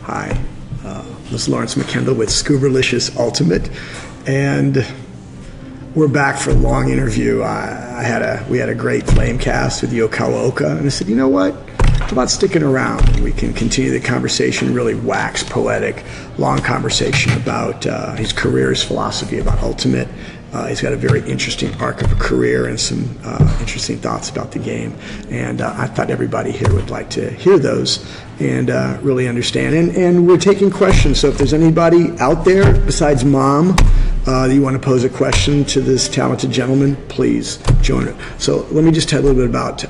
Hi, this is Lawrence McKendall with Scooberlicious Ultimate, and we're back for a long interview. We had a great flame cast with Ryo Kawaoka, and I said, you know what? How about sticking around? We can continue the conversation, really wax poetic, long conversation about his career, his philosophy about Ultimate. He's got a very interesting arc of a career and some interesting thoughts about the game. And I thought everybody here would like to hear those and really understand. And we're taking questions, so if there's anybody out there besides Mom that you want to pose a question to this talented gentleman, please join it. So let me just tell you a little bit about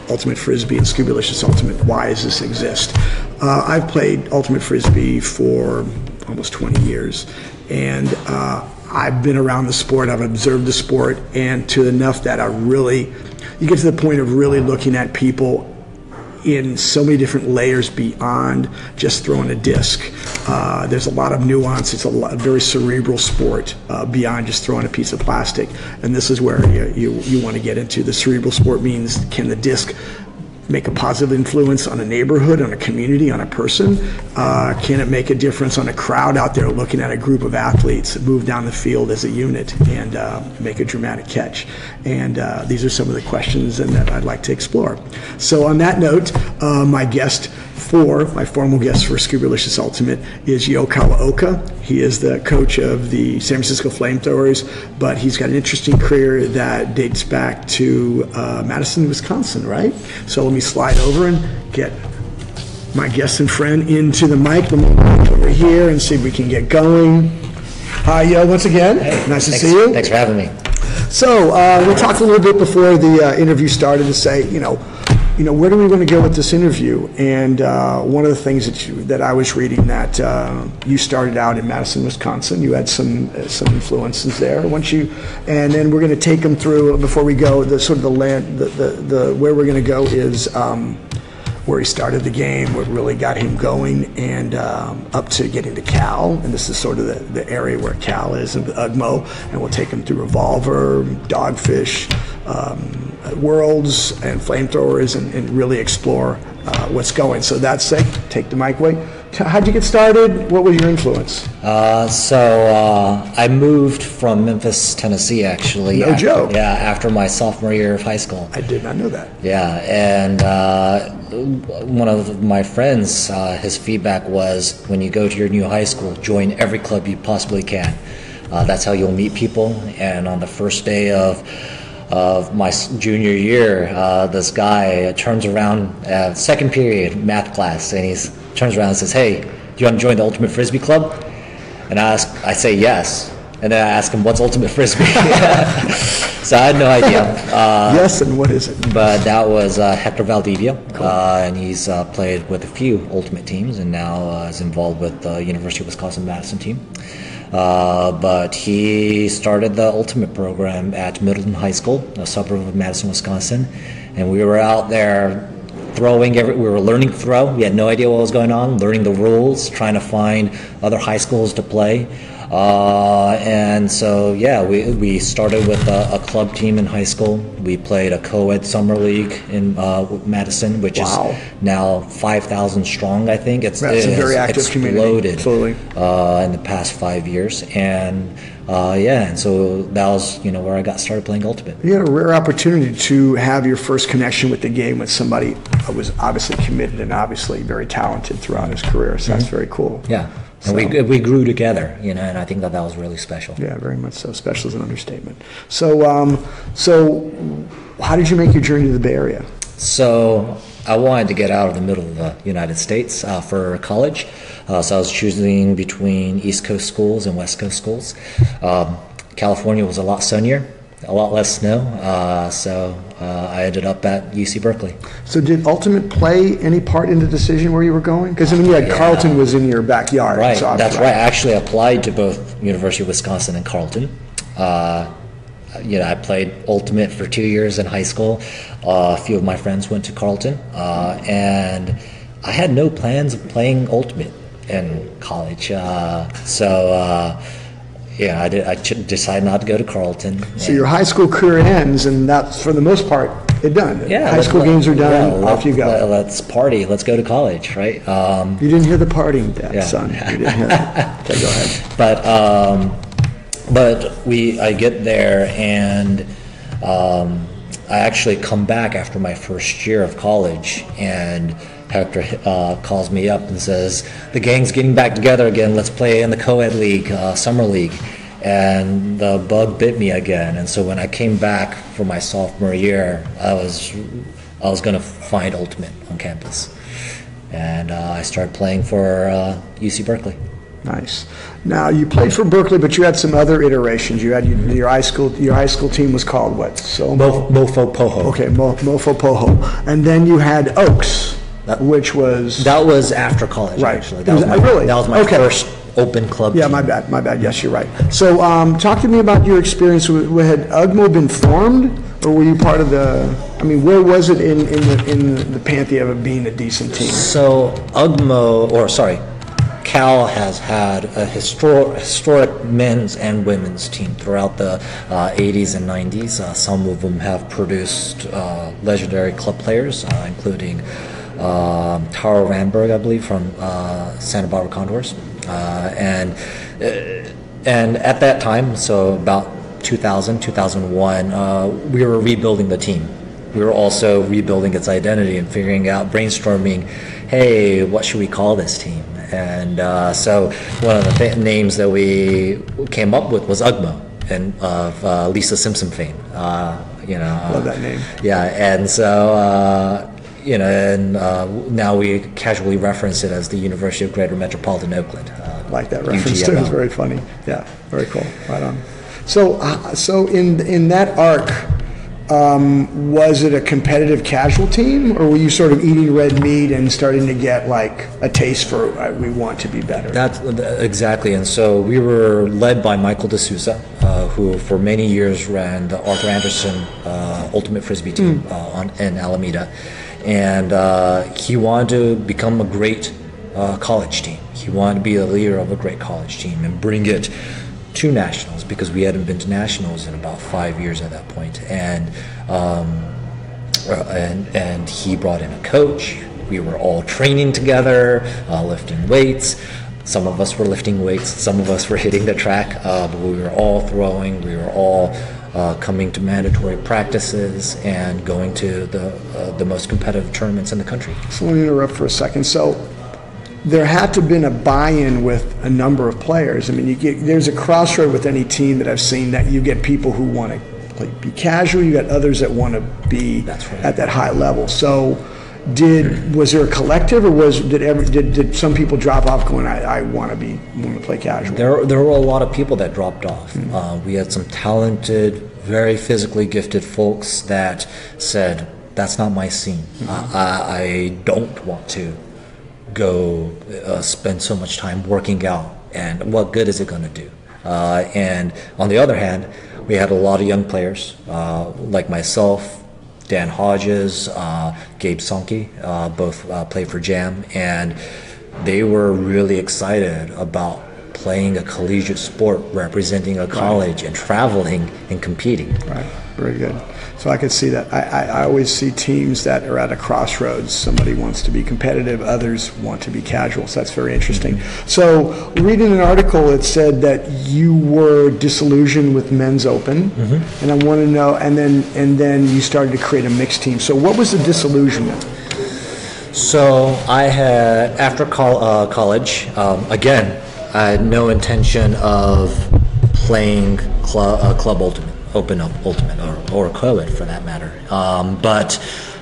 Ultimate Frisbee and Scooberlicious Ultimate. Why does this exist? I've played Ultimate Frisbee for almost 20 years, and I've been around the sport, I've observed the sport, and to enough that you get to the point of really looking at people in so many different layers beyond just throwing a disc. There's a lot of nuance. It's a very cerebral sport beyond just throwing a piece of plastic. And this is where you want to get into. The cerebral sport means, can the disc make a positive influence on a neighborhood, on a community, on a person? Can it make a difference on a crowd out there looking at a group of athletes move down the field as a unit and make a dramatic catch? And these are some of the questions that I'd like to explore. So on that note, my formal guest for Scooberlicious Ultimate is Ryo Kawaoka. He is the coach of the San Francisco Flamethrowers, but he's got an interesting career that dates back to Madison, Wisconsin, right? So let me slide over and get my guest and friend into the mic. Let me over here and see if we can get going. Hi, Yo, once again. Hey, nice to see you. Thanks for having me. So we talked a little bit before the interview started to say, where do we want to go with this interview? And one of the things that I was reading that you started out in Madison, Wisconsin. You had some influences there. And then we're going to take them through before we go. Where we're going to go is where he started the game, what really got him going, and up to getting to Cal. And this is sort of the area where Cal is, and Ugmo. And we'll take him through Revolver, Dogfish, Worlds, and Flamethrowers, and really explore what's going. So that's it. Take the mic away. How'd you get started? What was your influence? I moved from Memphis, Tennessee, actually. No joke. Yeah, after my sophomore year of high school. I did not know that. Yeah, and one of my friends, his feedback was, when you go to your new high school, join every club you possibly can. That's how you'll meet people. And on the first day of my junior year, this guy turns around, second period math class, and he turns around and says, "Hey, do you want to join the Ultimate Frisbee Club?" And I say yes, and then I ask him, "What's Ultimate Frisbee?" So I had no idea. Yes, and what is it? But that was Hector Valdivia, cool. And he's played with a few Ultimate teams, and now is involved with the University of Wisconsin-Madison team. But he started the Ultimate program at Middleton High School, a suburb of Madison, Wisconsin, and we were out there throwing. We were learning to throw. We had no idea what was going on, learning the rules, trying to find other high schools to play. And so, we started with a club team in high school. We played a co-ed summer league in Madison, which is now 5,000 strong, I think. It's a very active community. Exploded in the past 5 years. And and so that was where I got started playing Ultimate. You had a rare opportunity to have your first connection with the game with somebody who was obviously committed and obviously very talented throughout his career. So that's very cool. Yeah. And we grew together, and I think that was really special. Yeah, very much so. Special is an understatement. So, how did you make your journey to the Bay Area? So, I wanted to get out of the middle of the United States for college. So I was choosing between East Coast schools and West Coast schools. California was a lot sunnier, a lot less snow, so I ended up at UC Berkeley. So did Ultimate play any part in the decision where you were going? Because Carleton was in your backyard. Right, so that's right. I actually applied to both University of Wisconsin and Carleton. I played Ultimate for 2 years in high school. A few of my friends went to Carleton, and I had no plans of playing Ultimate in college. I decided not to go to Carleton. So your high school career ends, and that's, for the most part, it done. Yeah, High school games are done. Yeah, off you go. Let's party. Let's go to college, right? You didn't hear the partying, son. You didn't hear that. Okay, go ahead. But I get there, and I actually come back after my first year of college, and Hector calls me up and says, the gang's getting back together again. Let's play in the co-ed league, summer league. And the bug bit me again. And so when I came back for my sophomore year, I was going to find Ultimate on campus. And I started playing for UC Berkeley. Nice. Now you played for Berkeley, but you had some other iterations. You had your high school team was called what? Mofo Poho. Okay, Mofo Poho. And then you had Oaks, which was... That was after college, right. Actually. That was my first open club team. My bad. Yes, you're right. So talk to me about your experience. Had Ugmo been formed, or were you part of the... I mean, where was it in the pantheon of being a decent team? So Cal has had a historic men's and women's team throughout the 80s and 90s. Some of them have produced legendary club players, including Taro Ramberg, I believe, from Santa Barbara Condors. And at that time, so about 2000, 2001, we were rebuilding the team. We were also rebuilding its identity and brainstorming, hey, what should we call this team? And so one of the names that we came up with was Ugmo, and of Lisa Simpson fame. Love that name. Yeah, and so now we casually reference it as the University of Greater Metropolitan Oakland. Like that reference too. It's very funny. Yeah, very cool. Right on. So in that arc, was it a competitive casual team, or were you sort of eating red meat and starting to get like a taste for we want to be better? That's exactly. And so we were led by Michael D'Souza, who for many years ran the Arthur Anderson Ultimate Frisbee team in Alameda. And he wanted to become a great college team. He wanted to be the leader of a great college team and bring it to nationals, because we hadn't been to nationals in about 5 years at that point. And he brought in a coach. We were all training together, lifting weights. Some of us were lifting weights. Some of us were hitting the track. But we were all throwing. We were all coming to mandatory practices and going to the most competitive tournaments in the country. So let me interrupt for a second. So there had to have been a buy-in with a number of players. I mean, there's a crossroad with any team that I've seen, that you get people who want to be casual, you got others that want to be at that high level. So was there a collective, or did some people drop off going, I want to play casual? There were a lot of people that dropped off. We had some talented, very physically gifted folks that said, that's not my scene. I don't want to go spend so much time working out, and what good is it going to do? And on the other hand, we had a lot of young players like myself, Dan Hodges, Gabe Sonke, both played for Jam, and they were really excited about playing a collegiate sport, representing a college, and traveling and competing. Right, very good. So I could see that. I always see teams that are at a crossroads. Somebody wants to be competitive, others want to be casual. So that's very interesting. So reading an article, it said that you were disillusioned with Men's Open, and I want to know. And then you started to create a mixed team. So what was the disillusionment? So I had, after college, again, I had no intention of playing Club Ultimate. Open up Ultimate or co-ed for that matter. But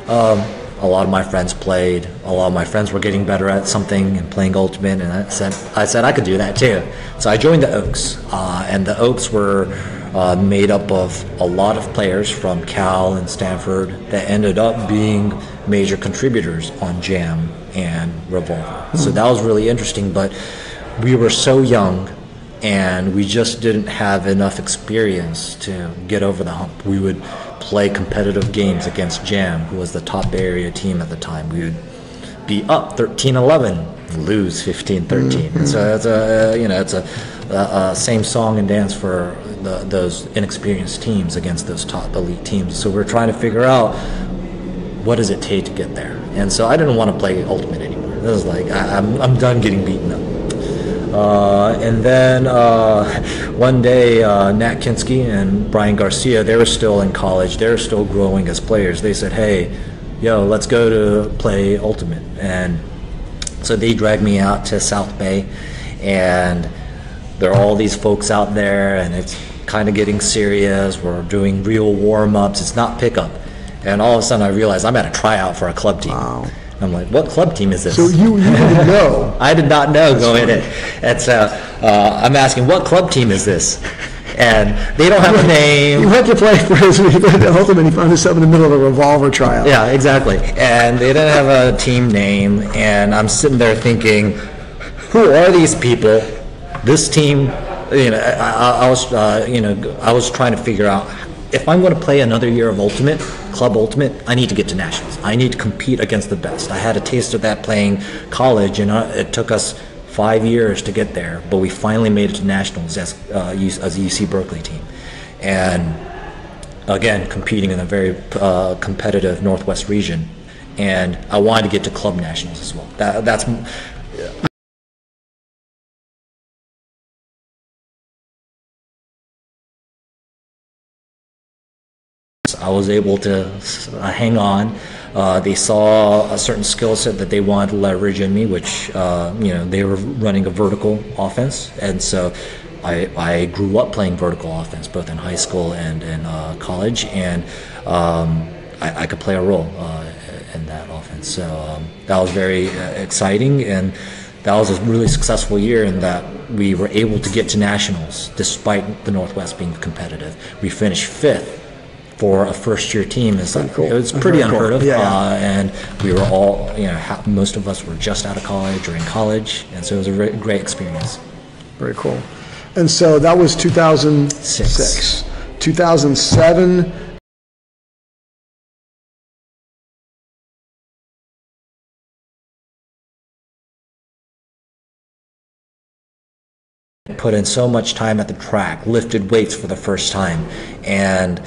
a lot of my friends played. A lot of my friends were getting better at something and playing Ultimate, and I said I could do that too. So I joined the Oaks, and the Oaks were made up of a lot of players from Cal and Stanford that ended up being major contributors on Jam and Revolver. So that was really interesting, but we were so young, and we just didn't have enough experience to get over the hump. We would play competitive games against Jam, who was the top Bay Area team at the time. We would be up 13-11, lose 15-13. So it's a same song and dance for those inexperienced teams against those top elite teams. So we're trying to figure out what does it take to get there? And so I didn't want to play Ultimate anymore. It was like, I'm done getting beaten up. And then one day, Nat Kinsky and Brian Garcia, they were still in college. They were still growing as players. They said, hey, yo, let's go to play Ultimate. And so they dragged me out to South Bay, and there are all these folks out there, and it's kind of getting serious. We're doing real warm-ups. It's not pickup. And all of a sudden I realized I'm at a tryout for a club team. Wow. I'm like, what club team is this? So you didn't know. I did not know going in. And so I'm asking, what club team is this? And they don't have a name. You went to play for the Ultimate, he found himself in the middle of a Revolver trial. Yeah, exactly. And they didn't have a team name, and I'm sitting there thinking, who are these people? This team, I was trying to figure out, if I'm going to play another year of Ultimate, Club Ultimate, I need to get to Nationals. I need to compete against the best. I had a taste of that playing college, and it took us 5 years to get there, but we finally made it to Nationals as a UC Berkeley team. And again, competing in a very competitive Northwest region. And I wanted to get to Club Nationals as well. That's I was able to hang on. They saw a certain skill set that they wanted to leverage in me, which they were running a vertical offense, and so I grew up playing vertical offense both in high school and in college, and I could play a role in that offense. So that was very exciting, and that was a really successful year in that we were able to get to Nationals despite the Northwest being competitive. We finished 5th. For a first-year team, cool. It was pretty unheard of, yeah. And we were all, most of us were just out of college or in college, and so it was a great experience. Very cool. And so that was 2006. 2007. Put in so much time at the track, lifted weights for the first time, and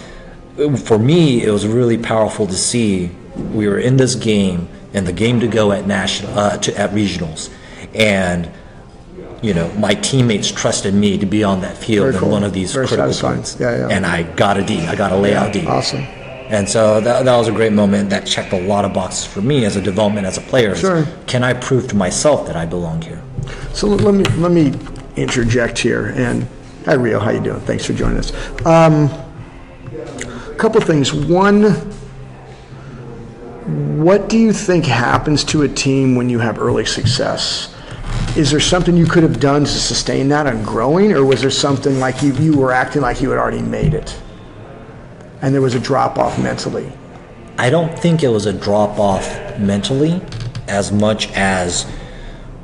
for me, it was really powerful to see we were in this game and the game to go at regionals, and my teammates trusted me to be on that field in one of these critical points. Yeah. And I got a D. I got a layout D. Awesome. And so that was a great moment that checked a lot of boxes for me as a development as a player. Sure. Can I prove to myself that I belong here? So let me interject here. And hi, Ryo. How you doing? Thanks for joining us. Couple things. One, what do you think happens to a team when you have early success? Is there something you could have done to sustain that and growing, or was there something like you were acting like you had already made it and there was a drop-off mentally? I don't think it was a drop-off mentally as much as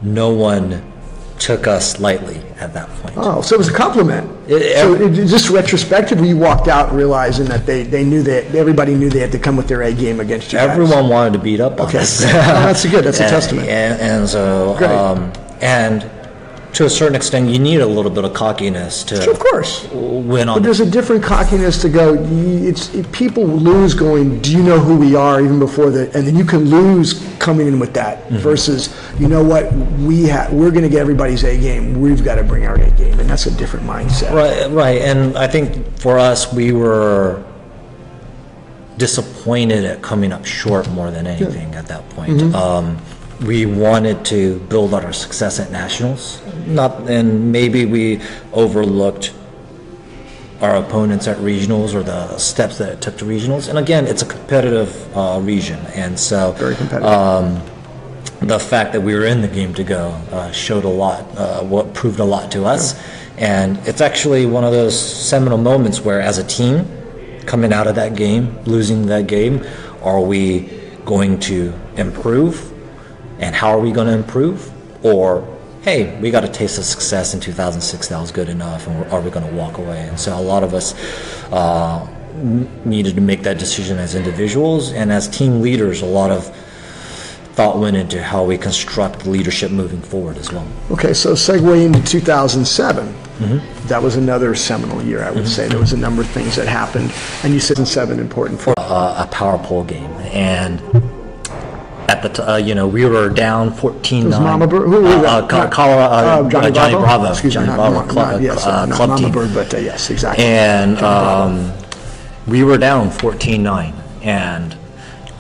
no one took us lightly at that point. Oh, so it was a compliment. Just retrospectively, you walked out realizing that they knew that everybody knew they had to come with their A game against you guys. Everyone wanted to beat up on us. That's good. That's a testament. And so, and to a certain extent, you need a little bit of cockiness to of course. Win on. But there's a different cockiness to go. People lose going, do you know who we are, even before and then you can lose coming in with that versus, you know what, we're going to get everybody's A game. We've got to bring our A game, and that's a different mindset. Right. And I think for us, we were disappointed at coming up short more than anything at that point. We wanted to build on our success at Nationals, and maybe we overlooked our opponents at regionals or the steps that it took to regionals. And again, it's a competitive region, and so very competitive. The fact that we were in the game to go showed a lot, proved a lot to us, and it's actually one of those seminal moments where, as a team, coming out of that game, losing that game, are we going to improve? And how are we going to improve? Or, hey, we got a taste of success in 2006, that was good enough, and are we going to walk away? And so a lot of us needed to make that decision as individuals, and as team leaders, a lot of thought went into how we construct leadership moving forward as well. Okay, so segue into 2007. That was another seminal year, I would say. There was a number of things that happened, and you said in 7 important for a power pole game, and at the we were down 14-9. Mama Bird? Who was that? Johnny Bravo. Excuse me, Bravo, not club Mama team. Bird, but yes, exactly. And we were down 14-9, and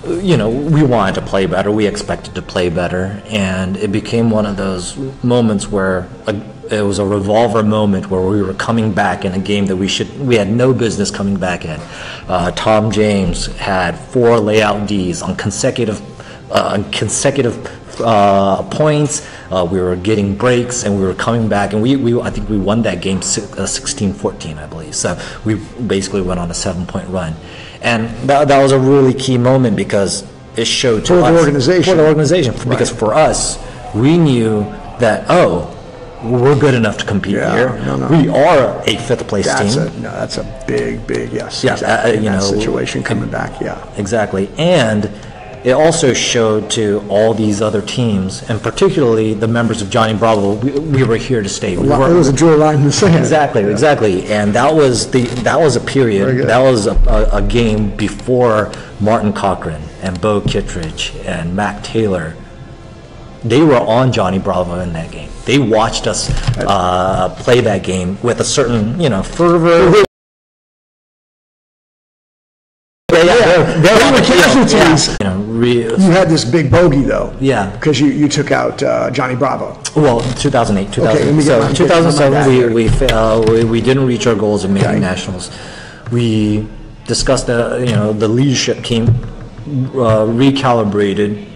we wanted to play better. We expected to play better, and it became one of those moments where it was a revolver moment where we were coming back in a game that we had no business coming back in. Tom James had 4 layout Ds on consecutive points. We were getting breaks, and we were coming back, and I think we won that game 16-14, I believe. So we basically went on a 7-point run. And that was a really key moment because it showed to us. For the organization. Right. Because for us, we knew that, we're good enough to compete here. No. We are a 5th place team. That's a big, yes. Yeah, exactly. That situation coming back, Exactly. And it also showed to all these other teams, and particularly the members of Johnny Bravo, we were here to stay. It was a draw line in the sand. Exactly. And that was a period. That was a game before Martin Cochran and Bo Kittredge and Mac Taylor. They were on Johnny Bravo in that game. They watched us play that game with a certain fervor. There were casualties. You had this big bogey, though. Yeah. Because you took out Johnny Bravo. Well, 2008. So 2007, we didn't reach our goals of making nationals. We discussed the leadership team recalibrated.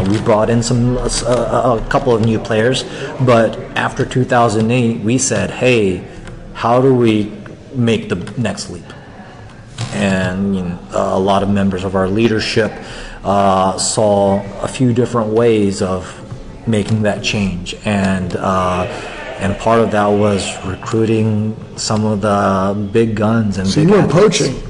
We brought in a couple of new players, but after 2008, we said, hey, how do we make the next leap? And a lot of members of our leadership saw a few different ways of making that change, and part of that was recruiting some of the big guns and. So you weren't poaching.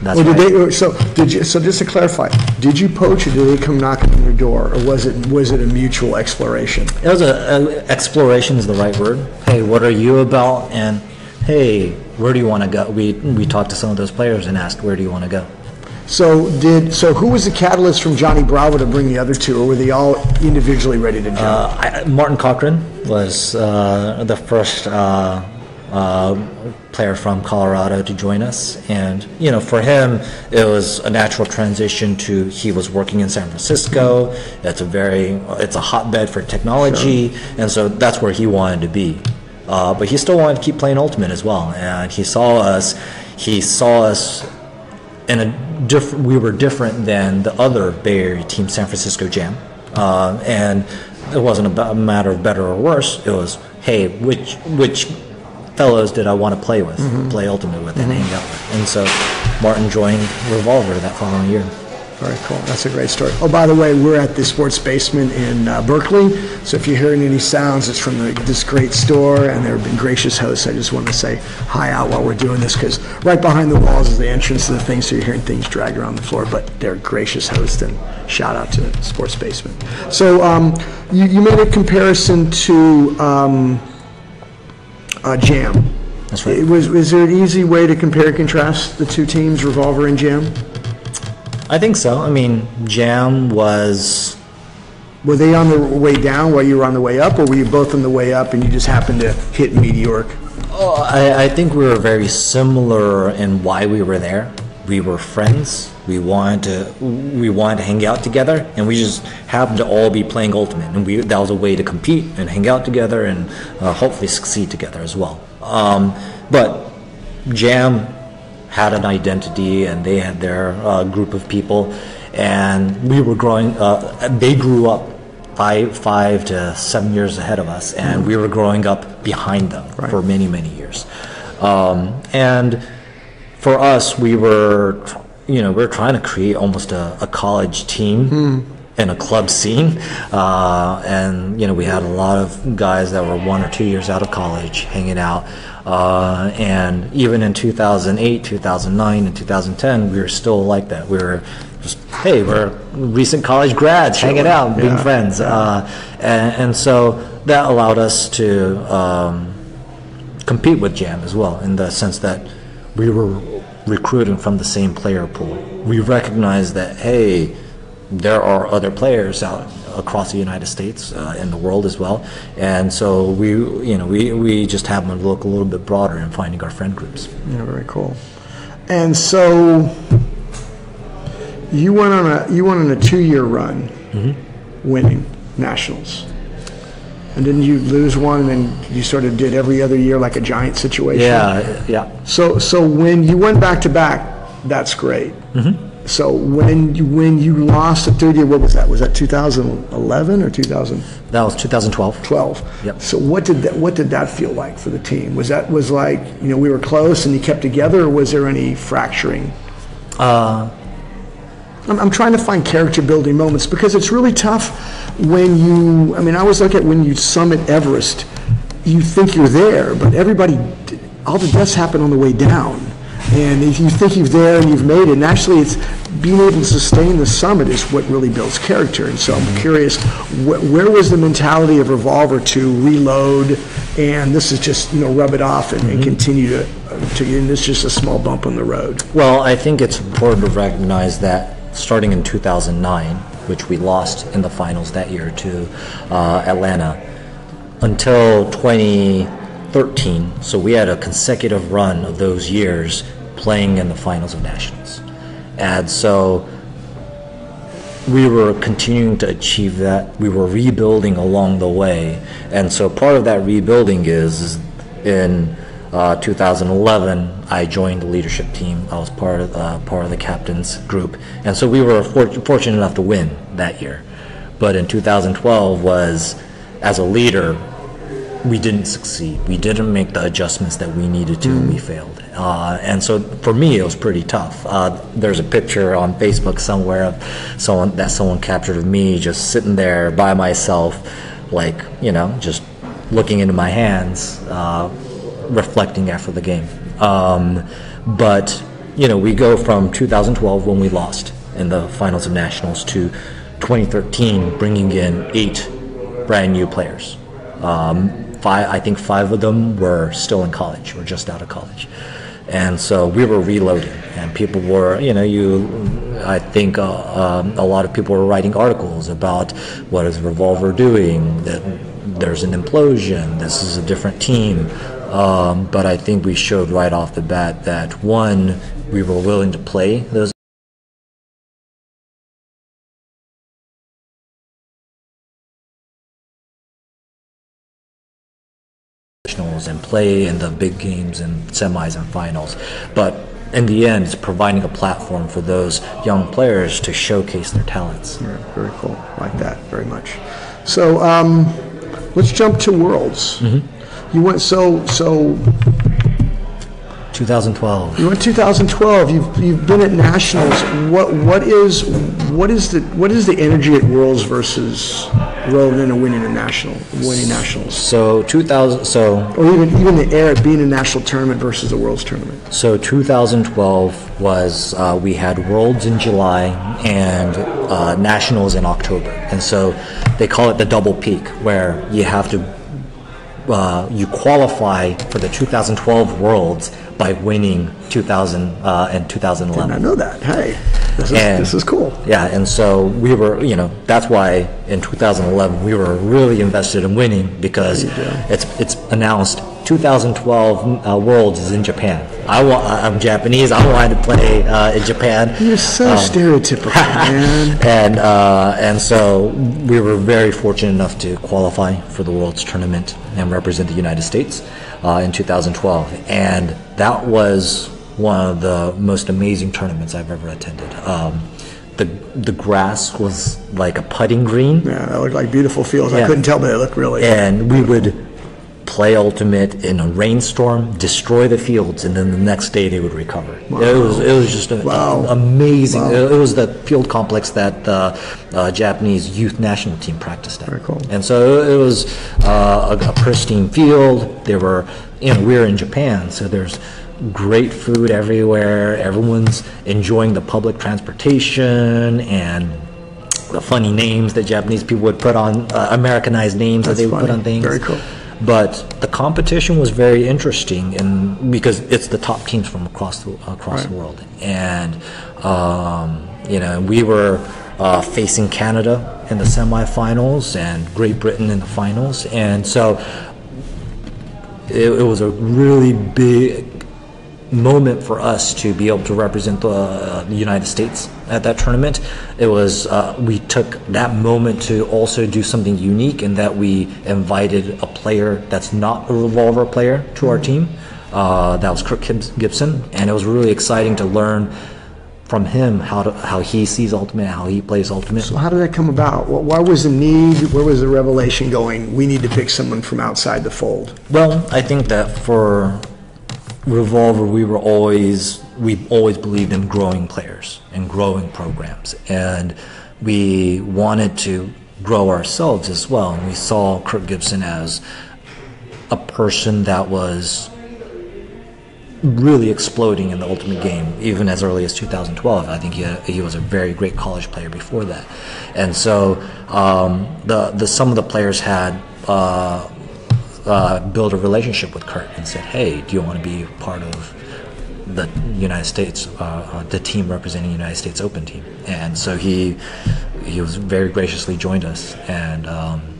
That's right. So just to clarify, did you poach, or did they come knocking on your door, or was it a mutual exploration? It was exploration is the right word. Hey, what are you about? And hey, where do you want to go? We talked to some of those players and asked, where do you want to go? So who was the catalyst from Johnny Bravo to bring the other two, or were they all individually ready to jump? Martin Cochran was the first player from Colorado to join us, and for him it was a natural transition to he was working in San Francisco. It's a hotbed for technology, and so that's where he wanted to be. But he still wanted to keep playing Ultimate as well, and he saw us in a different. We were different than the other Bay Area team, San Francisco Jam, and it wasn't a matter of better or worse. It was, hey, which fellows did I want to play with, play Ultimate with, and hang out with. And so Martin joined Revolver that following year. Very cool. That's a great story. Oh, by the way, we're at the Sports Basement in Berkeley, so if you're hearing any sounds, it's from this great store, and they've been gracious hosts. I just want to say hi out while we're doing this, because right behind the walls is the entrance to the thing, so you're hearing things dragged around the floor, but they're gracious hosts, and shout out to Sports Basement. So you made a comparison to Jam. That's right. Is there an easy way to compare and contrast the two teams, Revolver and Jam? I think so. I mean, Jam was... Were they on the way down while you were on the way up, or were you both on the way up and you just happened to hit meteoric? Oh, I think we were very similar in why we were there. We were friends. We wanted to hang out together, and we just happened to all be playing Ultimate, and that was a way to compete and hang out together and hopefully succeed together as well. But Jam had an identity, and they had their group of people, and we were growing. They grew up 5 to 7 years ahead of us, and we were growing up behind them for many years. And for us, we were trying to create almost a college team in a club scene, and we had a lot of guys that were 1 or 2 years out of college hanging out. And even in 2008, 2009, and 2010, we were still like that. We were just, hey, we're recent college grads hanging out, being friends. And so that allowed us to compete with Jam as well, in the sense that we were recruiting from the same player pool. We recognized that, hey, there are other players out across the United States and the world as well, and so we just happened to look a little bit broader in finding our friend groups. Yeah, very cool. And so you went on a 2-year run, winning nationals. And didn't you lose one, and then you sort of did every other year like a giant situation? Yeah. So when you went back to back, that's great. So when you lost the third year, what was that? Was that 2011 or 2000? That was 2012. 12. Yep. So what did that feel like for the team? Was like, we were close and you kept together, or was there any fracturing? I'm trying to find character building moments, because it's really tough when you, I always look at when you summit Everest, you think you're there, but all the deaths happen on the way down. And if you think you're there and you've made it, and actually it's being able to sustain the summit is what really builds character. And so I'm curious, where was the mentality of Revolver to reload, and this is just, rub it off and continue to, and it's just a small bump on the road? Well, I think it's important to recognize that starting in 2009, which we lost in the finals that year to Atlanta, until 2013, so we had a consecutive run of those years playing in the finals of nationals. And so we were continuing to achieve that. We were rebuilding along the way. And so part of that rebuilding is in 2011, I joined the leadership team. I was part of the captain's group, and so we were fortunate enough to win that year. But in 2012, as a leader, we didn't succeed. We didn't make the adjustments that we needed to, and we failed. And so for me, it was pretty tough. There's a picture on Facebook somewhere of someone captured of me just sitting there by myself, just looking into my hands, reflecting after the game. But we go from 2012, when we lost in the finals of nationals, to 2013, bringing in 8 brand new players. I think 5 of them were still in college or just out of college. And so we were reloading, and people were, I think a lot of people were writing articles about what is Revolver doing, that there's an implosion, this is a different team. But I think we showed right off the bat that, one, we were willing to play those and play in the big games and semis and finals. But in the end, it's providing a platform for those young players to showcase their talents. Yeah, very cool. Like that very much. So let's jump to Worlds. You went 2012. You went 2012. You've been at nationals. What is the energy at Worlds versus rolling in and winning nationals? So 2000. Or even the air at being a national tournament versus the Worlds tournament. So 2012 was we had Worlds in July and nationals in October, and so they call it the double peak, where you have to you qualify for the 2012 Worlds by winning 2000 and 2011. Did not know that. Hey, this is cool. Yeah, and so we were, that's why in 2011 we were really invested in winning, because it's announced 2012 Worlds is in Japan. I'm Japanese. I wanted to play in Japan. You're so stereotypical, man. And so we were very fortunate enough to qualify for the Worlds tournament and represent the United States in 2012, and that was one of the most amazing tournaments I've ever attended. The grass was like a putting green. Yeah, it looked like beautiful fields. I couldn't tell, but it looked really. And we would play ultimate in a rainstorm, destroy the fields, and then the next day they would recover. Wow. It was just amazing. Wow. It was the field complex that the Japanese youth national team practiced at. Very cool. And so it was a pristine field. There were, we were in Japan, so there's great food everywhere. Everyone's enjoying the public transportation and the funny names that Japanese people would put on, Americanized names that they would put on things. Very cool. But the competition was very interesting, and because it's the top teams from across the world, and we were facing Canada in the semifinals and Great Britain in the finals, and so it was a really big moment for us to be able to represent the United States at that tournament. It was we took that moment to also do something unique in that we invited a player that's not a Revolver player to our team. That was Kirk Gibson, and it was really exciting to learn from him how he sees Ultimate, how he plays Ultimate. So how did that come about? Why was the need? Where was the revelation going? We need to pick someone from outside the fold. Well, I think that for Revolver, we've always believed in growing players and growing programs, and we wanted to grow ourselves as well. And we saw Kirk Gibson as a person that was really exploding in the Ultimate game, even as early as 2012. I think he was a very great college player before that, and so some of the players had built a relationship with Kurt and said, "Hey, do you want to be part of the United States, the team representing the United States Open team?" And so he was very graciously joined us, and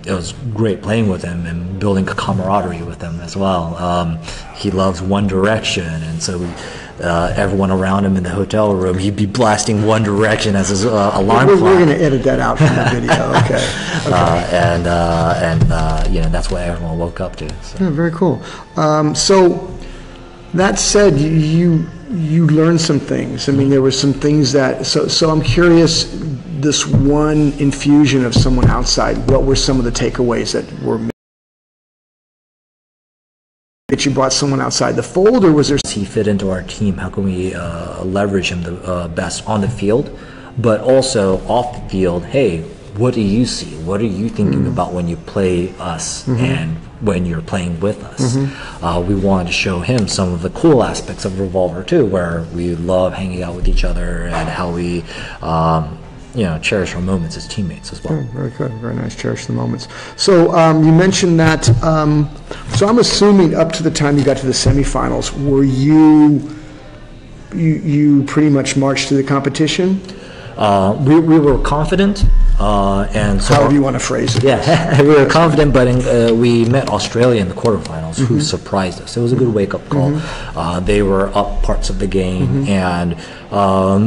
it was great playing with him and building a camaraderie with him as well. He loves One Direction, and so everyone around him in the hotel room, he'd be blasting One Direction as his alarm clock. We're going to edit that out from the video. Okay. That's what everyone woke up to. So. Yeah, very cool. So that said, you learned some things. I mean, there were some things that. So I'm curious. This one infusion of someone outside. What were some of the takeaways that were? That you brought someone outside the fold, or was there? He fit into our team. How can we leverage him the best on the field, but also off the field? Hey, what do you see? What are you thinking about when you play us and when you're playing with us? We wanted to show him some of the cool aspects of Revolver too, where we love hanging out with each other and how we cherish our moments as teammates as well. Oh, very good, very nice. Cherish the moments. So you mentioned that. So I'm assuming up to the time you got to the semifinals, were you pretty much marched through the competition? We were confident, and so however you want to phrase it. Yeah, we were confident, but we met Australia in the quarterfinals, who surprised us. It was a good wake-up call. They were up parts of the game, and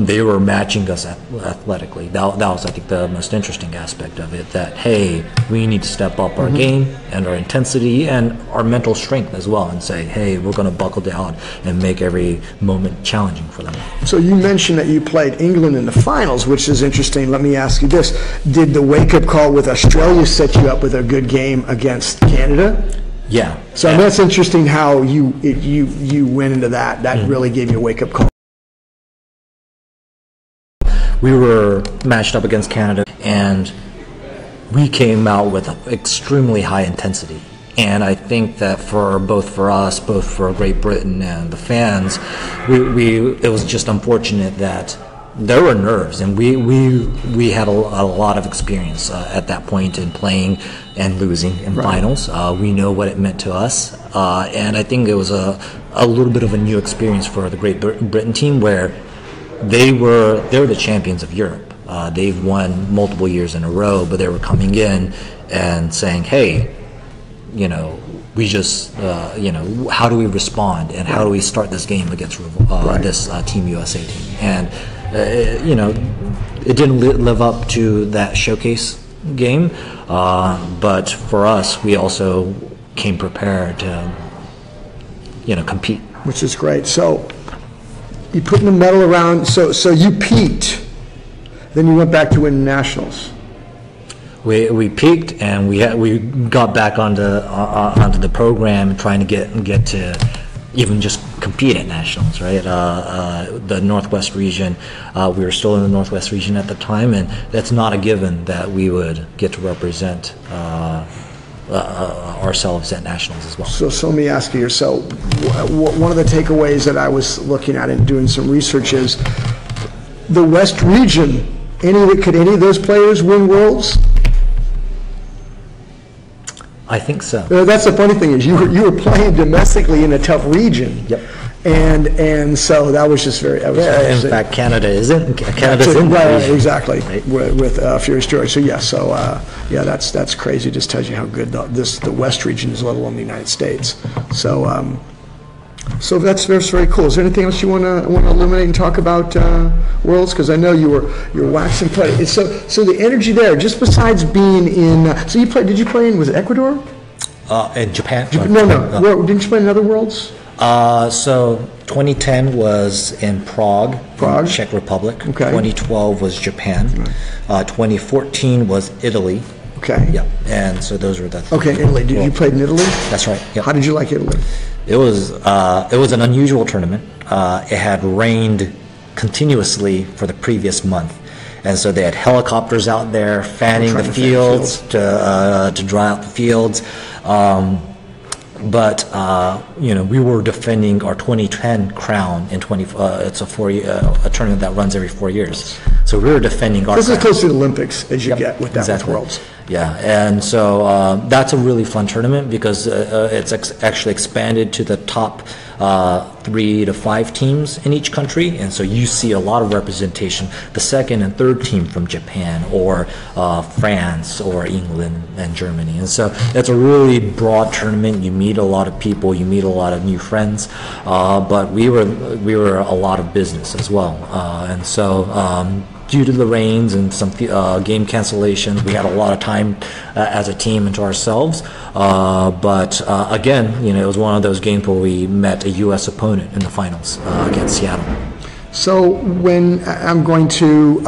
they were matching us athletically. That was, I think, the most interesting aspect of it, that, hey, we need to step up our game and our intensity and our mental strength as well, and say, hey, we're going to buckle down and make every moment challenging for them. So you mentioned that you played England in the finals, which is interesting. Let me ask you this. Did the wake-up call with Australia set you up with a good game against Canada? Yeah. So that's interesting how you went into that. That really gave you a wake-up call. We were matched up against Canada, and we came out with extremely high intensity. And I think that both for us, both for Great Britain and the fans, it was just unfortunate that there were nerves, and we had a lot of experience at that point in playing and losing in finals. We know what it meant to us, and I think it was a little bit of a new experience for the Great Britain team, where they were the champions of Europe. They've won multiple years in a row, but they were coming in and saying, hey, we just, how do we respond, and how do we start this game against this Team USA team? And it didn't live up to that showcase game, but for us, we also came prepared to, compete. Which is great. So you put the medal around. So you peaked. Then you went back to win nationals. We peaked, and we got back onto the program, trying to get to even just compete at nationals, right? The Northwest region, we were still in the Northwest region at the time, and that's not a given that we would get to represent ourselves at nationals as well. So let me ask you, one of the takeaways that I was looking at and doing some research is the West region. Could any of those players win worlds? I think so. That's the funny thing is you were playing domestically in a tough region. Yep. And so that was just very. In fact, Canada's in right, exactly, right. With Furious George. So that's crazy. It just tells you how good the West region is, let alone the United States. So so that's very cool. Is there anything else you want to illuminate and talk about Worlds? Because I know you're waxing play. So the energy there, just besides being in. So you played? Did you play in? Was it Ecuador? In Japan. No. Didn't you play in other Worlds? So 2010 was in Prague, Czech Republic. Okay. 2012 was Japan. 2014 was Italy. Okay. Yep. And so those were the. Okay, Italy. Did you play in Italy? That's right. Yep. How did you like Italy? It was an unusual tournament. It had rained continuously for the previous month. And so they had helicopters out there fanning the fields to dry out the fields. But we were defending our 2010 crown in it's a tournament that runs every 4 years. So we were defending our. This is close to the Olympics as you get with that exactly. with Worlds. Yeah, and so that's a really fun tournament because it's actually expanded to the top 3 to 5 teams in each country, and so you see a lot of representation. The second and third team from Japan or France or England and Germany, and so it's a really broad tournament. You meet a lot of people, you meet a lot of new friends, but we were a lot of business as well, and so. Due to the rains and some game cancellations, we had a lot of time as a team and to ourselves. But again, it was one of those games where we met a U.S. opponent in the finals against Seattle. So when I'm going to,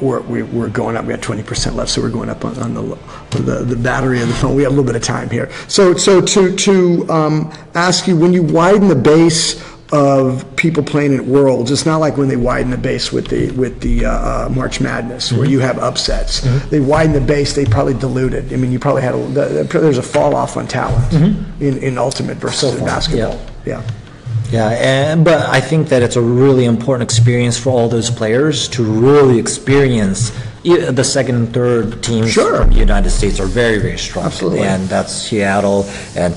we're going up. We have 20% left, so we're going up on the battery of the phone. We have a little bit of time here. So to ask you, when you widen the base of people playing at Worlds, it's not like when they widen the base with the March Madness, where you have upsets. They widen the base, they probably dilute it. I mean, you probably had there's a fall off on talent in Ultimate versus in basketball. But I think that it's a really important experience for all those players to really experience. The second and third teams from the United States are very, very strong. Absolutely. And that's Seattle and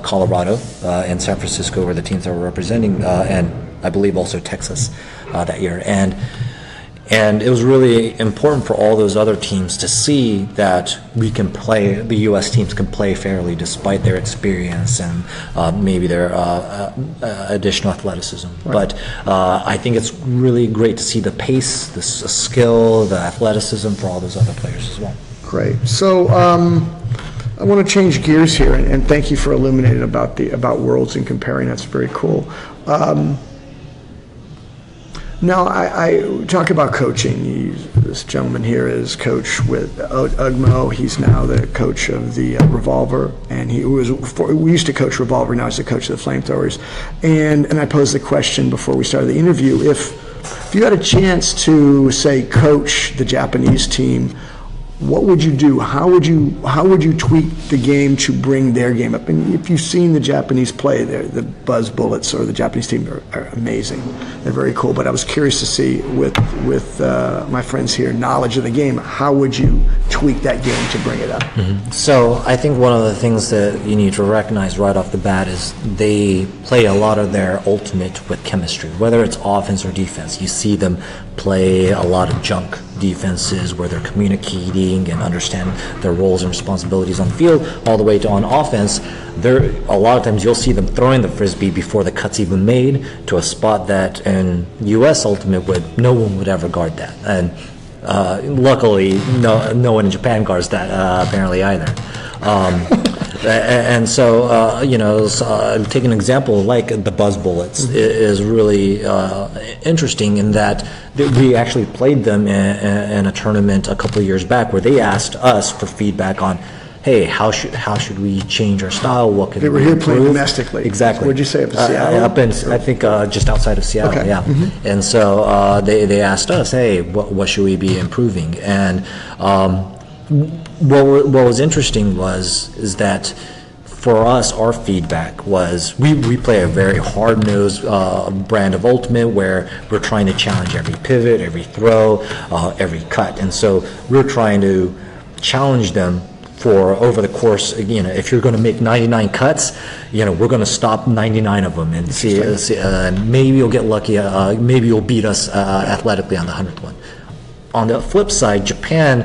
Colorado and San Francisco were the teams that were representing, and I believe also Texas that year. And it was really important for all those other teams to see that the U.S. teams can play fairly despite their experience and maybe their additional athleticism. Right. But I think it's really great to see the pace, the skill, the athleticism for all those other players as well. Great. So I want to change gears here, and thank you for illuminating about Worlds and comparing. That's very cool. Now, I talk about coaching. This gentleman here is coach with Ugmo. He's now the coach of the Revolver, and we used to coach Revolver. Now he's the coach of the Flamethrowers. And I posed the question before we started the interview: if you had a chance to, say, coach the Japanese team, what would you do? How would you tweak the game to bring their game up? And if you've seen the Japanese play, the Buzz Bullets or the Japanese team are amazing. They're very cool. But I was curious to see with my friends here, knowledge of the game, how would you tweak that game to bring it up? So I think one of the things that you need to recognize right off the bat is they play a lot of their ultimate with chemistry, whether it's offense or defense. You see them play a lot of junk defenses where they're communicating and understand their roles and responsibilities on the field, all the way to on offense. A lot of times you'll see them throwing the frisbee before the cut's even made to a spot that in U.S. Ultimate no one would ever guard that. And luckily, no one in Japan guards that apparently either. And so, take an example like the Buzz Bullets is really interesting in that we actually played them in a tournament a couple of years back where they asked us for feedback on, hey, how should we change our style? What could they were here playing domestically? Exactly. Where'd you say, up in Seattle? Up in, I think, just outside of Seattle. Okay. Yeah. And so they asked us, hey, what should we be improving? And what was interesting is that for us, our feedback was we play a very hard-nosed brand of Ultimate where we're trying to challenge every pivot, every throw, every cut. And so we're trying to challenge them for over the course, if you're going to make 99 cuts, we're going to stop 99 of them and see maybe you'll get lucky, maybe you'll beat us athletically on the 100th one. On the flip side, Japan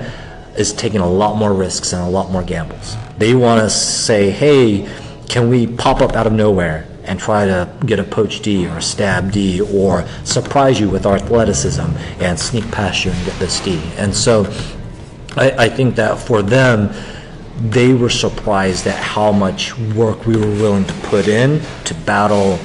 is taking a lot more risks and a lot more gambles. They want to say, hey, can we pop up out of nowhere and try to get a poach D or a stab D or surprise you with our athleticism and sneak past you and get this D. And so I think that for them, they were surprised at how much work we were willing to put in to battle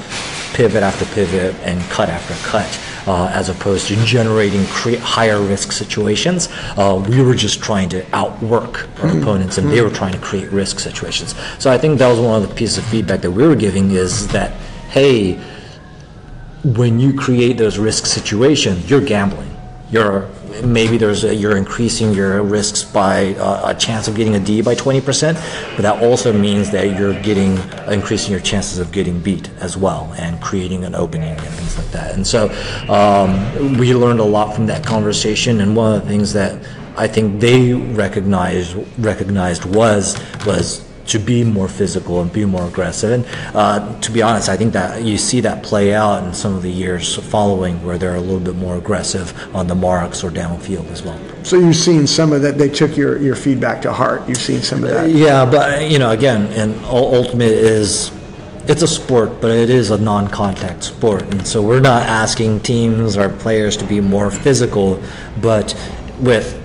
pivot after pivot and cut after cut, as opposed to generating higher risk situations. We were just trying to outwork our opponents, and they were trying to create risk situations. So I think that was one of the pieces of feedback that we were giving, is that, hey, when you create those risk situations, you're gambling. You're increasing your risks by a chance of getting a D by 20%, but that also means that you're increasing your chances of getting beat as well and creating an opening and things like that. And so we learned a lot from that conversation, and one of the things that I think they recognized was to be more physical and be more aggressive. And to be honest, I think that you see that play out in some of the years following, where they're a little bit more aggressive on the marks or downfield as well. So you've seen some of that. They took your feedback to heart. You've seen some of that. Yeah, but again, and Ultimate it's a sport, but it is a non-contact sport, and so we're not asking teams or players to be more physical, but with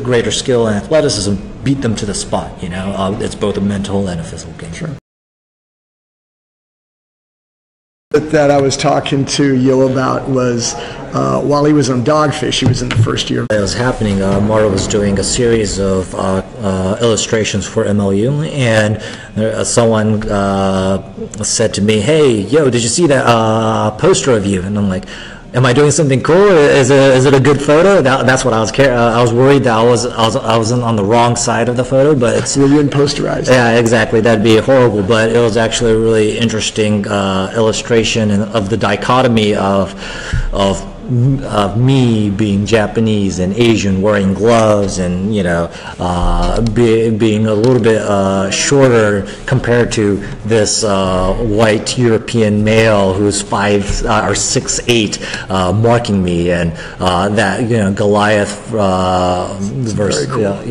greater skill and athleticism, beat them to the spot. It's both a mental and a physical game. Sure. That I was talking to Yo about was while he was on Dogfish, he was in the first year. It was happening. Mara was doing a series of illustrations for MLU, and someone said to me, "Hey, Yo, did you see that poster of you?" And I'm like, am I doing something cool? Is it a good photo? That's what I was I was worried that I was on the wrong side of the photo, but it's really posterized. Yeah, exactly. That'd be horrible. But it was actually a really interesting illustration of the dichotomy of me being Japanese and Asian, wearing gloves, and being a little bit shorter compared to this white European male who's 5 or 6'8", marking me, and that Goliath versus cool.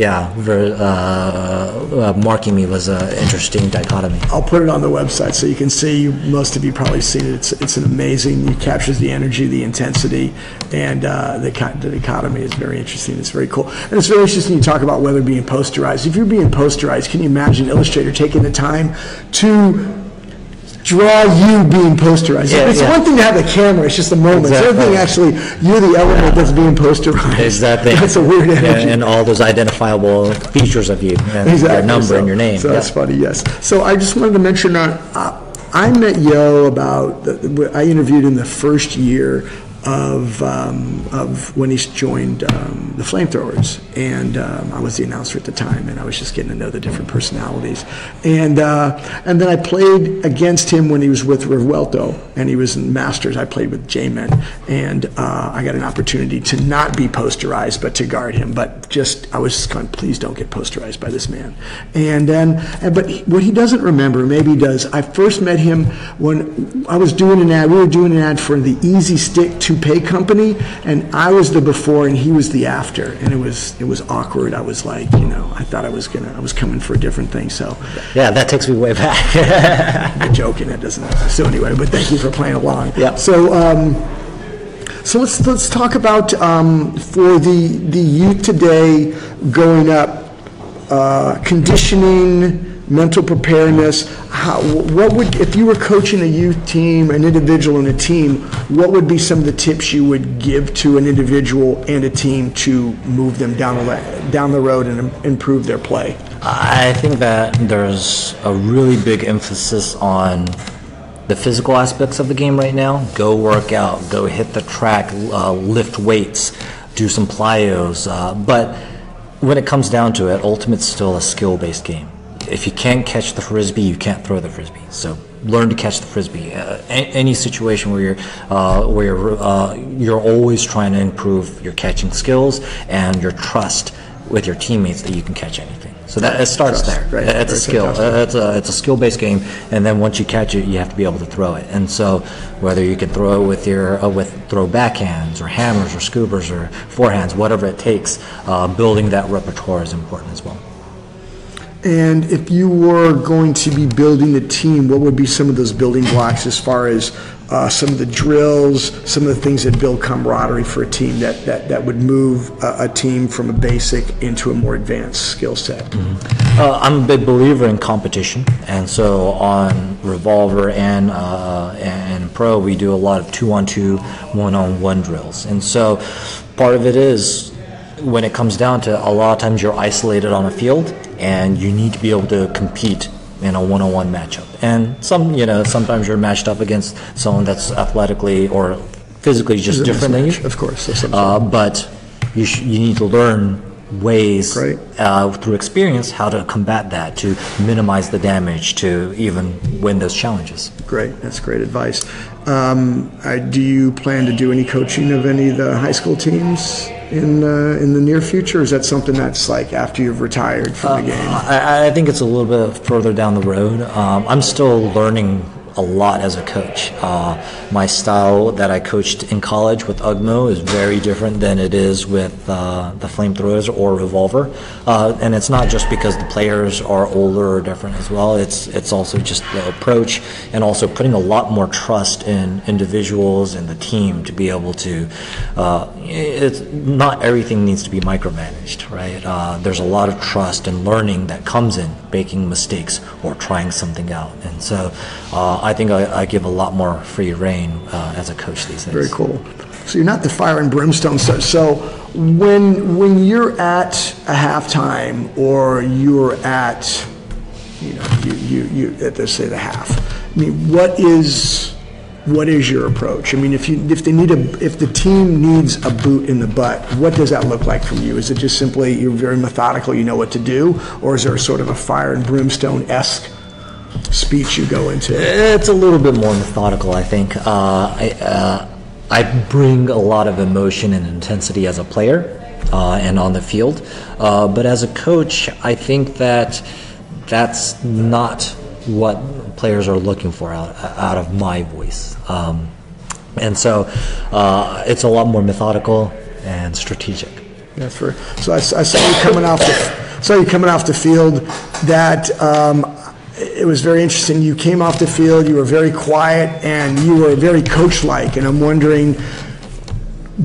marking me was an interesting dichotomy. I'll put it on the website so you can see. Most of you probably seen it. It's an amazing. It captures the energy, the intensity. And the dichotomy is very interesting. It's very cool. And it's very interesting you talk about weather being posterized. If you're being posterized, can you imagine Illustrator taking the time to draw you being posterized? Yeah, it's one thing to have the camera, it's just a moment. Exactly. It's the other thing, actually, you're the element that's being posterized. Exactly. That's a weird energy. And all those identifiable features of you, and your number and your name. So that's funny, yes. So I just wanted to mention, I met Yo I interviewed him the first year of when he joined the Flamethrowers, and I was the announcer at the time, and I was just getting to know the different personalities, and then I played against him when he was with Revuelto, and he was in Masters. I played with J-Men, and I got an opportunity to not be posterized, but to guard him. But I was just going, please don't get posterized by this man. But what he doesn't remember, maybe he does. I first met him when I was doing an ad. We were doing an ad for the Easy Stick toupee company, and I was the before and he was the after, and it was awkward. I was like, I thought I was coming for a different thing. So yeah, that takes me way back. I'm joking. That doesn't. So anyway, but thank you for playing along. Yeah. So let's talk about for the youth today going up, conditioning, mental preparedness. What would, if you were coaching a youth team, an individual and a team, what would be some of the tips you would give to an individual and a team to move them down the road and improve their play? I think that there's a really big emphasis on the physical aspects of the game right now. Go work out, go hit the track, lift weights, do some plyos. But when it comes down to it, Ultimate's still a skill-based game. If you can't catch the frisbee, you can't throw the frisbee. So learn to catch the frisbee. Any situation where you're always trying to improve your catching skills and your trust with your teammates that you can catch anything. So So that it starts there. Right. It's a skill. It's a skill-based game, and then once you catch it, you have to be able to throw it. And so, whether you can throw it with your throw backhands or hammers or scoobers or forehands, whatever it takes, building that repertoire is important as well. And if you were going to be building a team, what would be some of those building blocks as far as some of the drills, some of the things that build camaraderie for a team that would move a team from a basic into a more advanced skill set? Mm-hmm. I'm a big believer in competition, and so on Revolver and Pro, we do a lot of 2-on-2, 1-on-1 drills. And so part of it is, when it comes down to, a lot of times you're isolated on a field and you need to be able to compete in a one-on-one matchup. And sometimes you're matched up against someone that's athletically or physically just different than you. Of course. But you need to learn ways through experience how to combat that, to minimize the damage, to even win those challenges. Great. That's great advice. Do you plan to do any coaching of any of the high school teams in the near future? Or is that something that's like after you've retired from the game? I think it's a little bit further down the road. I'm still learning a lot as a coach. My style that I coached in college with Ugmo is very different than it is with the Flamethrowers or Revolver. And it's not just because the players are older or different as well. It's also just the approach, and also putting a lot more trust in individuals and the team to be able to, it's not everything needs to be micromanaged, right? There's a lot of trust and learning that comes in making mistakes or trying something out. And so I think I give a lot more free reign as a coach these days. Very cool. So you're not the fire and brimstone. So when you're at a halftime, or you're at, you let's say the half. I mean, what is your approach? I mean, if the team needs a boot in the butt, what does that look like from you? Is it just simply you're very methodical, you know what to do, or is there sort of a fire and brimstone-esque speech you go into? It's a little bit more methodical, I think. I bring a lot of emotion and intensity as a player and on the field, but as a coach, I think that's not what players are looking for out of my voice. And so it's a lot more methodical and strategic. That's fair. So I saw you coming off the field. That it was very interesting. You came off the field. You were very quiet and you were very coach-like. And I'm wondering,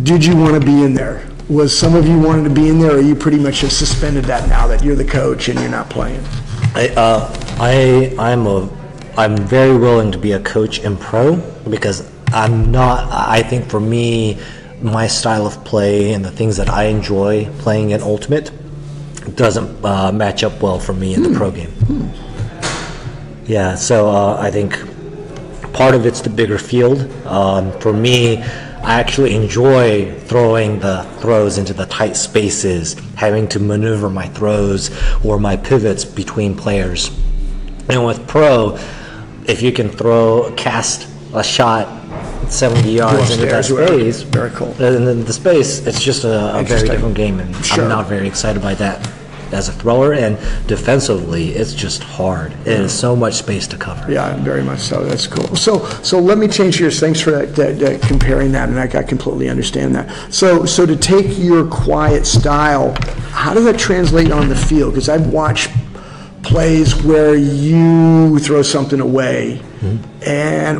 did you want to be in there? Was some of you wanted to be in there, or you pretty much have suspended that now that you're the coach and you're not playing? I'm very willing to be a coach in pro, because I think for me, my style of play and the things that I enjoy playing in Ultimate doesn't match up well for me in the pro game. Yeah, so I think part of it's the bigger field. For me, I actually enjoy throwing the throws into the tight spaces, having to maneuver my throws or my pivots between players. And with pro, if you can cast a shot 70 yards into that space, very cool. And then the space, it's just a very different game, and I'm not very excited by that as a thrower. And defensively, it's just hard. It is so much space to cover. Yeah, very much so. That's cool. So let me change gears. Thanks for that comparing that, and I completely understand that. So to take your quiet style, how does that translate on the field? Because I've watched plays where you throw something away,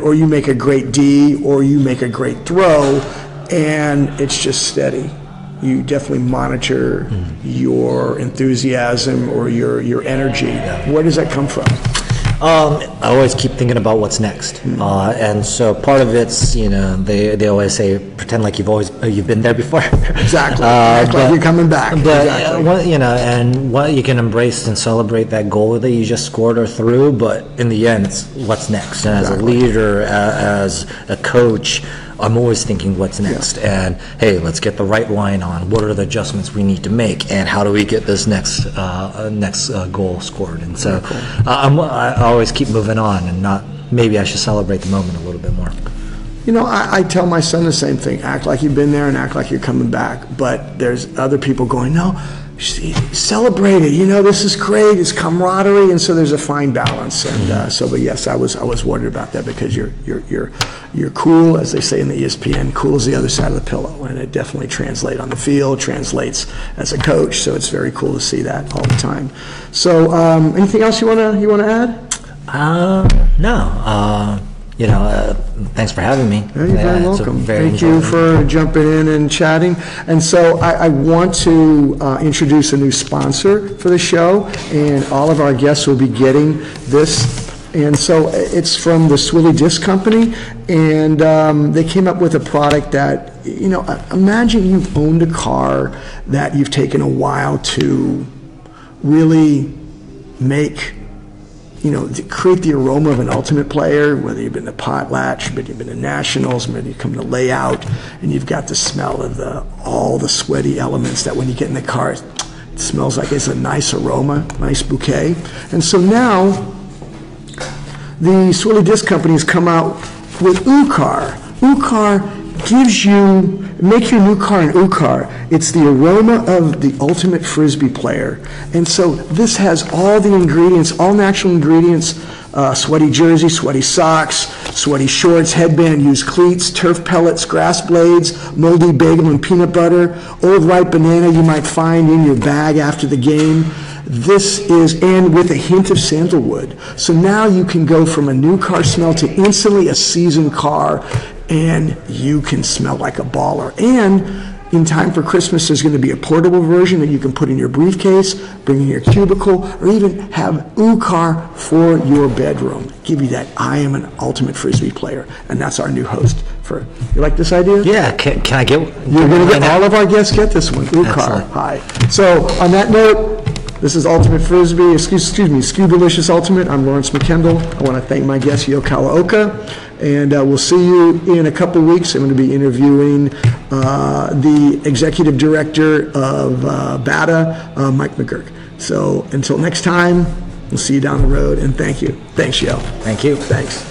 or you make a great D, or you make a great throw, and it's just steady. You definitely monitor your enthusiasm or your energy. Where does that come from? I always keep thinking about what's next, and so part of it's, they always say, pretend like you've been there before. Exactly. Act like you're coming back. But exactly. And what you can embrace and celebrate that goal that you just scored or threw, but in the end, it's what's next. And as a leader, as a coach, I'm always thinking what's next, and hey, let's get the right line on. What are the adjustments we need to make, and how do we get this next goal scored? And so I always keep moving on, and maybe I should celebrate the moment a little bit more. I tell my son the same thing. Act like you've been there and act like you're coming back. But there's other people going, no, celebrate it. You know, this is great. It's camaraderie, and so there's a fine balance. And but yes, I was worried about that because you're cool, as they say in the ESPN. Cool is the other side of the pillow, and it definitely translates on the field, translates as a coach. So it's very cool to see that all the time. So anything else you wanna add? No. Thanks for having me. You're very welcome. Thank you for jumping in and chatting. And so I want to introduce a new sponsor for the show, and all of our guests will be getting this. And so it's from the Swilly Disc Company, and they came up with a product that, imagine you've owned a car that you've taken a while to really make, to create the aroma of an ultimate player, whether you've been to Potlatch, whether you've been to Nationals, whether you come to Layout, and you've got the smell of all the sweaty elements that when you get in the car, it smells like it's a nice aroma, nice bouquet. And so now, the Swilly Disc Company has come out with UCAR. UCAR gives you, make your new car an UCAR. It's the aroma of the ultimate Frisbee player. And so this has all the ingredients, all natural ingredients, sweaty jersey, sweaty socks, sweaty shorts, headband, used cleats, turf pellets, grass blades, moldy bagel and peanut butter, old ripe banana you might find in your bag after the game. This is, and with a hint of sandalwood. So now you can go from a new car smell to instantly a seasoned car, and you can smell like a baller. And in time for Christmas, there's going to be a portable version that you can put in your briefcase, bring in your cubicle, or even have UCAR for your bedroom. Give you that I am an ultimate Frisbee player. And that's our new host. You like this idea? Yeah, can I get one? You're going to get, all of our guests get this one, UCAR. Excellent. Hi. So on that note, this is Ultimate Frisbee, excuse me, Scooberlicious Ultimate. I'm Lawrence McKendall. I want to thank my guest, Ryo Kawaoka. And we'll see you in a couple of weeks. I'm going to be interviewing the executive director of BATA, Mike McGurk. So until next time, we'll see you down the road. And thank you. Thanks, Ryo. Thank you. Thanks.